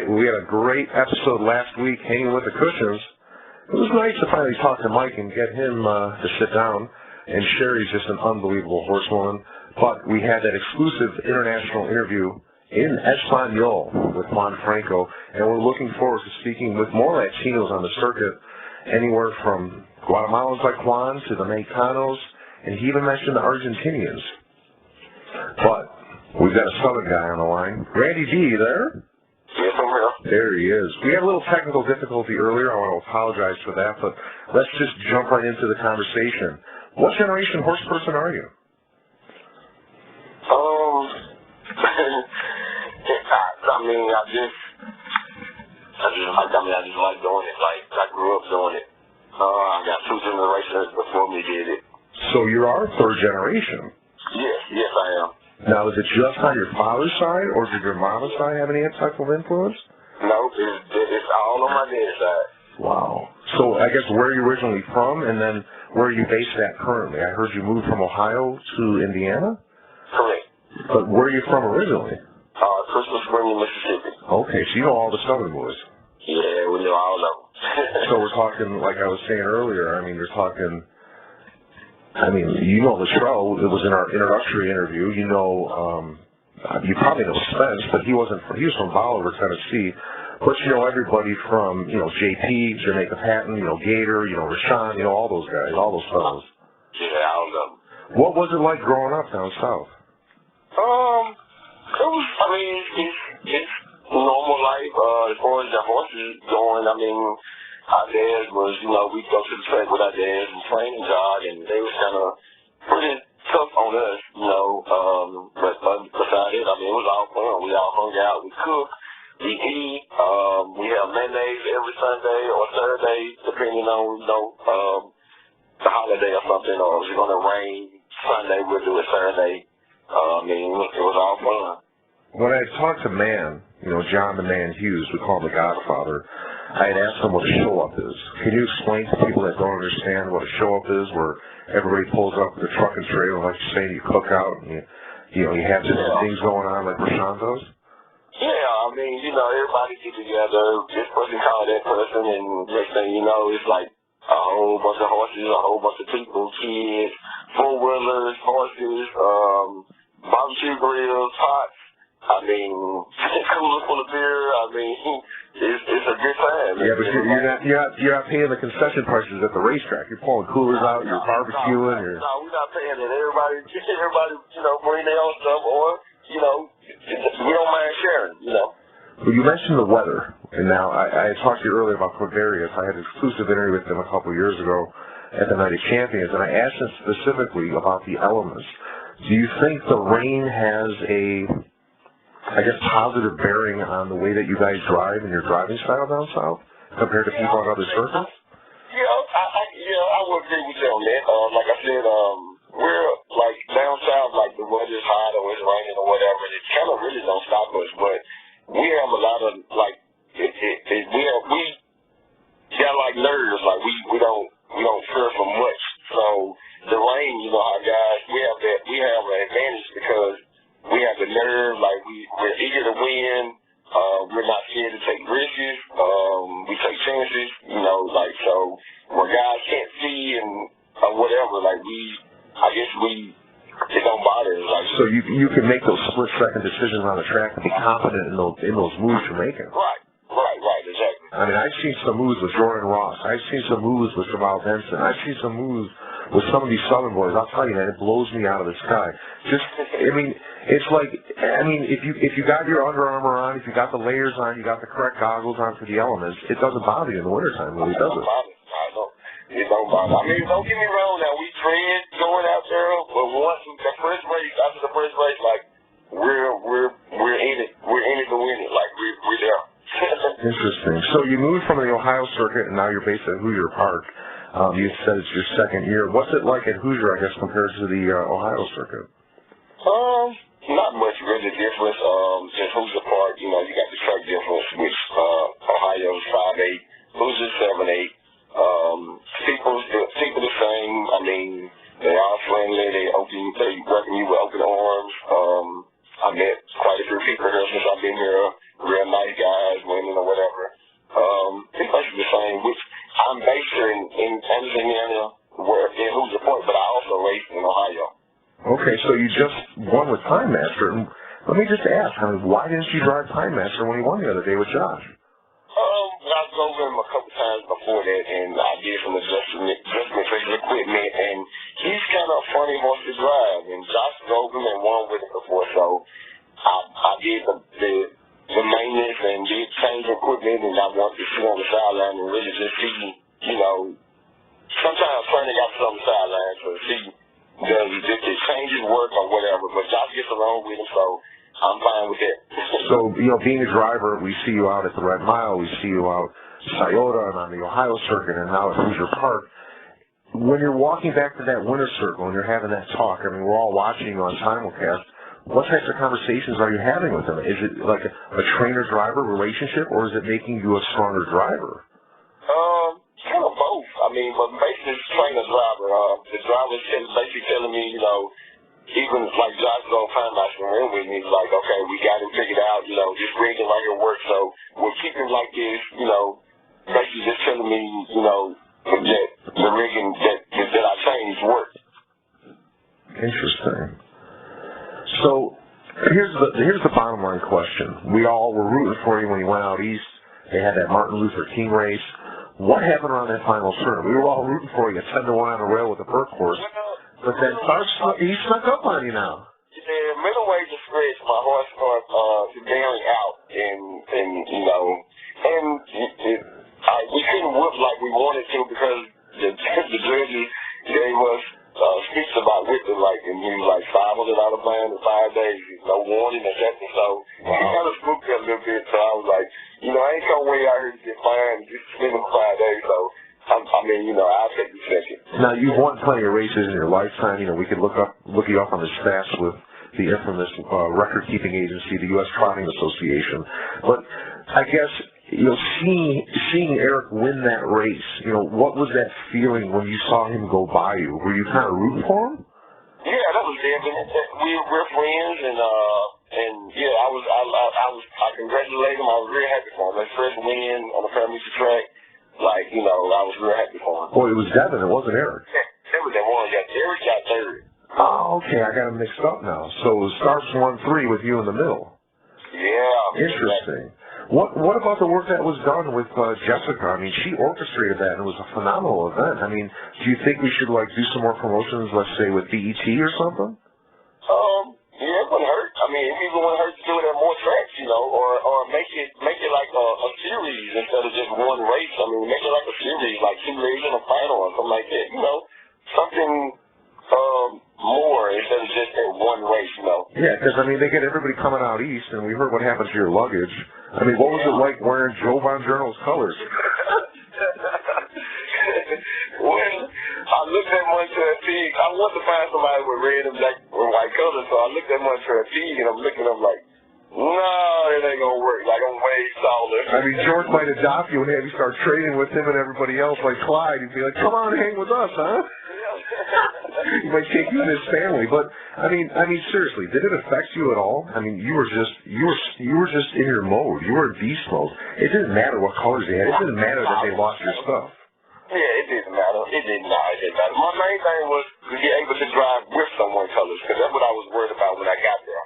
right. Well, we had a great episode last week, Hanging with the Cushions. It was nice to finally talk to Mike and get him to sit down. And Sherry's just an unbelievable horsewoman. But we had that exclusive international interview in Espanol with Juan Franco, and we're looking forward to speaking with more Latinos on the circuit, anywhere from Guatemalans like Juan to the Mexicanos, and he even mentioned the Argentinians. But we've got a Southern guy on the line. Randy D, you there? Yes, I'm here. There he is. We had a little technical difficulty earlier. I want to apologize for that, but let's just jump right into the conversation. What generation horse person are you? I just like doing it. Like, I grew up doing it. I got 2 generations before me did it. So you are third generation? Yes, I am. Now, is it just on your father's side, or did your mama's side have any type of influence? No, it's all on my dad's side. Wow. So I guess where are you originally from, and then where are you based at currently? I heard you moved from Ohio to Indiana? Correct. But where are you from originally? Crystal Spring, Mississippi. Okay, so you know all the Southern Boys. Yeah, we know all of them. So we're talking, like I was saying earlier, I mean, you're talking, I mean, you know Latrell, it was in our introductory interview, you know, you probably know Spence, but he was from Bolivar, Tennessee, but you know everybody from, you know, JP, Jamaica Patton, you know, Gator, you know, Rashawn, you know, all those guys, all those fellows. Yeah, all of them. What was it like growing up down south? It was, I mean, it's normal life, as far as the horses going. I mean, our dad was, you know, we'd go to the track with our dads and training God, and they was kind of pretty tough on us, you know, but besides it, I mean, it was all fun. We all hung out, we cooked, we eat, we have mayonnaise every Sunday or Saturday, depending on, you know, the holiday or something, or if it's going to rain Sunday, we'll do it Saturday. I mean, it was all fun. When I talked to Man, you know, John the Man Hughes, we call him the Godfather, I had asked him what a show-up is. Can you explain to people that don't understand what a show-up is, where everybody pulls up with a truck and trailer, like you're saying, you cook out, and you know, you have different things going on like Rashawn does? Yeah, I mean, you know, everybody get together, this person call that person, and next thing you know, it's like a whole bunch of horses, a whole bunch of people, kids, four-wheelers, horses, barbecue grills, pots. I mean, cooler full of beer. I mean, it's a good time. Yeah, but you're not paying the concession prices at the racetrack. You're pulling coolers out, you're barbecuing. No, we're not paying it. Everybody, you know, bring their own stuff, or you know, we don't mind sharing. You know. Well, you mentioned the weather, and now I talked to you earlier about Quaverius. I had an exclusive interview with him a couple of years ago at the Night of Champions, and I asked him specifically about the elements. Do you think the rain has a, I guess, positive bearing on the way that you guys drive and your driving style down south compared to people on other circuits? I would agree with you on that. Like I said, we're like down south, like the weather's hot or it's raining or whatever, and it kind of really don't stop us. But we have a lot of like we got like nerves, like we don't fear for much. So the rain, you know, our guys, we have an advantage because we have the nerve, like we're eager to win. We're not scared to take risks. We take chances, you know, like so where guys can't see and whatever, like it don't bother us. Like, so you can make those split-second decisions on the track and be confident in those moves you're making. Right, exactly. I mean, I've seen some moves with Jordan Ross. I've seen some moves with Jamal Benson. I've seen some moves with some of these Southern boys. I'll tell you, man, it blows me out of the sky. I mean, it's like, if you got your Under Armour on, if you got the layers on, you got the correct goggles on for the elements, it doesn't bother you in the wintertime, really, does it? It don't bother. I mean, don't get me wrong. Now we dread going out there, but once after the first race, like we're in it. We're in it to win it. Like we're there. Interesting. So you moved from the Ohio circuit, and now you're based at Hoosier Park. You said it's your second year. What's it like at Hoosier, I guess, compared to the Ohio circuit? Not much really difference. At Hoosier Park, you know, you got the track difference, which Ohio's 5'8", Hoosier's 7'8". People the same. I mean, they all friendly. They welcome you with open arms. I met quite a few people here since I've been here. Real nice guys, women. you just won with Time Master. And let me just ask, I mean, why didn't you drive Time Master when you won the other day with Josh? I drove him a couple times before that, and I did some adjustment for his equipment, and he's kind of a funny horse to drive, and Josh drove him and won with him before, so I did the maintenance and did change equipment, and I wanted to sit on the sideline and really just see, you know, sometimes Franny got to sit on the sideline to see does it changes work or whatever, but Josh gets along with him, so I'm fine with that. So, you know, being a driver, we see you out at the Red Mile, we see you out Scioto and on the Ohio Circuit and now at Hoosier Park. When you're walking back to that winner's circle and you're having that talk, I mean, we're all watching you on simulcast, what types of conversations are you having with them? Is it like a trainer-driver relationship, or is it making you a stronger driver? Kind of both. I mean, but basically it's trainer-driver. The driver's basically telling me, you know, even like Josh is on Time Master and with me, he's like, okay, we got him figured out, you know, this rigging right here works, so we'll keep him like this, you know, basically just telling me, you know, that the rigging that I changed works. Interesting. So here's the bottom line question. We all were rooting for you when you went out east. They had that Martin Luther King race. What happened around that final turn? We were all rooting for you at 10-1 on the rail with the Burke horse. But then he snuck up on you now. Yeah, middleweight just stretch, my horse started bearing out, and you know, and we couldn't whip like we wanted to because the judges gave us speech about whipping, like, and he was like 500 out of bounds in 5 days, no warning or nothing. So he kind of spooked me a little bit. So I was like, you know, I ain't gonna wait out here to get fined, just spend them 5 days. So I mean, you know, I'll take the second. Now, you've won plenty of races in your lifetime. You know, we could look you up on the stats with the infamous record-keeping agency, the U.S. Trotting Association. But I guess, you know, seeing Eric win that race, you know, what was that feeling when you saw him go by you? Were you kind of rooting for him? Yeah, that was definitely. We're friends, and yeah, I congratulated him. I was very happy for him. His first win on the family track. Like, you know, I was real happy for him. Oh, it was Devin. It wasn't Eric. Yeah, Devin that won. Eric got third. Oh, okay. I got him mixed up now. So Starks 1-3 with you in the middle. Yeah. Interesting. What about the work that was done with Jessica? I mean, she orchestrated that, and it was a phenomenal event. I mean, do you think we should, like, do some more promotions, let's say, with BET or something? Yeah, it wouldn't hurt. I mean, it even wouldn't hurt to do it at more tracks, you know, or make it like a series instead of just one race. I mean, make it like a series, like 2 races and a final or something like that. You know, something more instead of just at one race, you know. Yeah, because, I mean, they get everybody coming out east, and we heard what happened to your luggage. I mean, what was it like wearing Joe Bongiorno's colors? Well, I looked at Montreal Pig. I wanted to find somebody with red and black and white colors, so I looked at Montreal Pig, and I'm looking at him like, no, it ain't going to work. Like, I'm way taller. I mean, George might adopt you and have you start trading with him and everybody else like Clyde. He'd be like, come on, hang with us, huh? He might take you in his family. But, I mean, seriously, did it affect you at all? I mean, you were just in your mode. You were in beast mode. It didn't matter what colors they had. It didn't matter that they lost your stuff. Yeah, it didn't matter. It didn't matter. My main thing was to be able to drive with someone colors, because that's what I was worried about when I got there.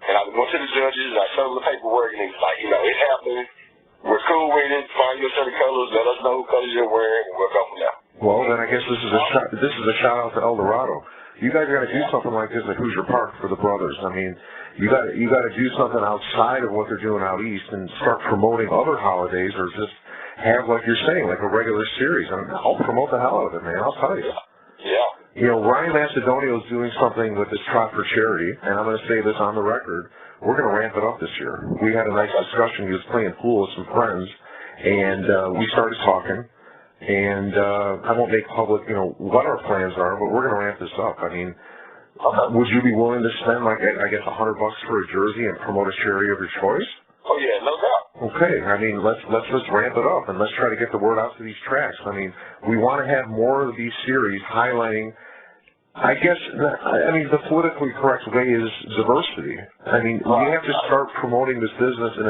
And I went to the judges, and I showed them the paperwork, and it was like, you know, it happened. We're cool with it. Find your set of colors. Let us know what colors you're wearing, and we'll go from there. Well, then I guess this is a shout out to El Dorado. You guys got to do something like this at Hoosier Park for the brothers. I mean, you got to do something outside of what they're doing out east and start promoting other holidays, or just have, like you're saying, like a regular series. I mean, I'll promote the hell out of it, man. I'll tell you. Yeah. You know, Ryan Macedonio is doing something with this Trot for Charity, and I'm going to say this on the record. We're going to ramp it up this year. We had a nice discussion. He was playing pool with some friends, and we started talking. And I won't make public, you know, what our plans are, but we're going to ramp this up. I mean, would you be willing to spend, like, I guess, $100 for a jersey and promote a charity of your choice? Oh yeah, no doubt. Okay, I mean, let's just ramp it up and let's try to get the word out to these tracks. I mean, we want to have more of these series highlighting. I guess, the politically correct way is diversity. I mean, we have to start promoting this business in a